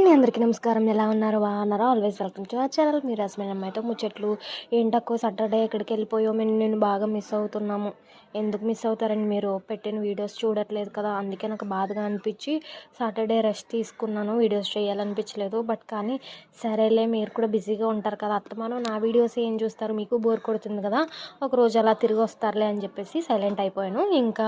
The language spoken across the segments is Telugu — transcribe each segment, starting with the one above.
అండి, అందరికీ నమస్కారం. ఎలా ఉన్నారు? బాగున్నారా? Always welcome to our channel. మీరు అసలు అమ్మాయితో ముచ్చట్లు. ఏంటక్కో సాటర్డే ఎక్కడికి వెళ్ళిపోయో నేను బాగా మిస్ అవుతున్నాము. ఎందుకు మిస్ అవుతారండి? మీరు పెట్టిన వీడియోస్ చూడట్లేదు కదా, అందుకే నాకు బాధగా అనిపించి సాటర్డే రెస్ట్ తీసుకున్నాను. వీడియోస్ చేయాలనిపించలేదు. బట్ కానీ సరేలే, మీరు కూడా బిజీగా ఉంటారు కదా, అత్తమాను నా వీడియోస్ ఏం చూస్తారు, మీకు బోర్ కొడుతుంది కదా, ఒకరోజు అలా తిరిగి వస్తారులే అని చెప్పేసి సైలెంట్ అయిపోయాను. ఇంకా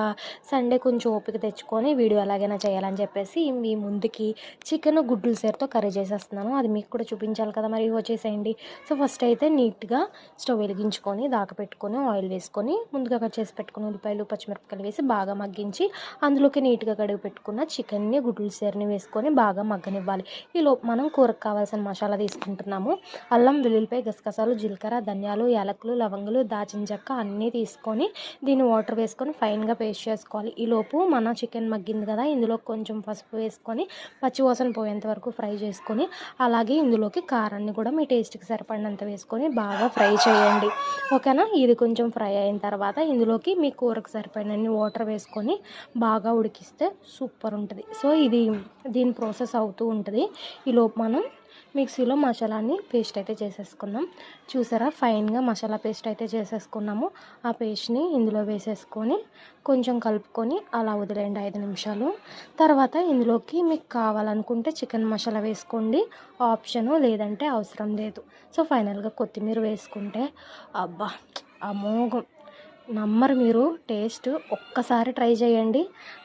సండే కొంచెం ఓపిక తెచ్చుకొని వీడియో ఎలాగైనా చేయాలని చెప్పేసి మీ ముందుకి చికెన్ గుడ్లు సేరుతో కర్రీ చేసేస్తున్నాను. అది మీకు కూడా చూపించాలి కదా, మరి వచ్చేసేయండి. సో ఫస్ట్ అయితే నీట్గా స్టవ్ వెలిగించుకొని పెట్టుకొని ఆయిల్ వేసుకొని ముందుగా కట్ చేసి పెట్టుకుని ఉల్లిపాయలు పచ్చిమిరపకాయలు వేసి బాగా మగ్గించి అందులోకి నీట్గా కడిగి పెట్టుకున్న చికెన్ని గుడ్లు సేరుని వేసుకొని బాగా మగ్గనివ్వాలి. ఈలోపు మనం కూరకు కావాల్సిన మసాలా తీసుకుంటున్నాము. అల్లం వెల్లుల్లిపాయ గసగసాలు జీలకర్ర ధనియాలు యాలకులు లవంగులు దాచిన చెక్క అన్నీ తీసుకొని దీన్ని వాటర్ వేసుకొని ఫైన్గా పేస్ట్ చేసుకోవాలి. ఈలోపు మన చికెన్ మగ్గింది కదా, ఇందులో కొంచెం పసుపు వేసుకొని పచ్చివాసన పోయేంత వరకు ఫ్రై చేసుకొని అలాగే ఇందులోకి కారాన్ని కూడా మీ టేస్ట్కి సరిపడినంత వేసుకొని బాగా ఫ్రై చేయండి. ఓకేనా? ఇది కొంచెం ఫ్రై అయిన తర్వాత ఇందులోకి మీ కూరకు సరిపడినన్ని వాటర్ వేసుకొని బాగా ఉడికిస్తే సూపర్ ఉంటుంది. సో దీని ప్రాసెస్ అవుతూ ఉంటుంది. ఈలోపు మనం మిక్సీలో మసాలాని పేస్ట్ అయితే చేసేసుకుందాం. చూసారా, ఫైన్గా మసాలా పేస్ట్ అయితే చేసేసుకున్నాము. ఆ పేస్ట్ని ఇందులో వేసేసుకొని కొంచెం కలుపుకొని అలా వదిలేయండి 5 నిమిషాలు. తర్వాత ఇందులోకి మీకు కావాలనుకుంటే చికెన్ మసాలా వేసుకోండి, ఆప్షను, లేదంటే అవసరం లేదు. సో ఫైనల్గా కొత్తిమీర వేసుకుంటే అబ్బా అమోఘం. నమ్మరు మీరు, టేస్ట్ ఒక్కసారి ట్రై చేయండి.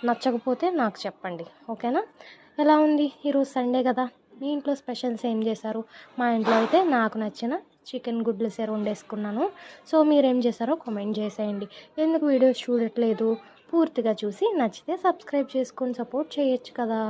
నచ్చకపోతే నాకు చెప్పండి. ఓకేనా? ఎలా ఉంది? ఈరోజు సండే కదా, మీ ఇంట్లో స్పెషల్స్ ఏం చేశారు? మా ఇంట్లో అయితే నాకు నచ్చిన చికెన్ గుడ్లు సేరు వండేసుకున్నాను. సో మీరేం చేశారో కామెంట్ చేసేయండి. ఎందుకు వీడియోస్ చూడట్లేదు? పూర్తిగా చూసి నచ్చితే సబ్స్క్రైబ్ చేసుకొని సపోర్ట్ చేయొచ్చు కదా.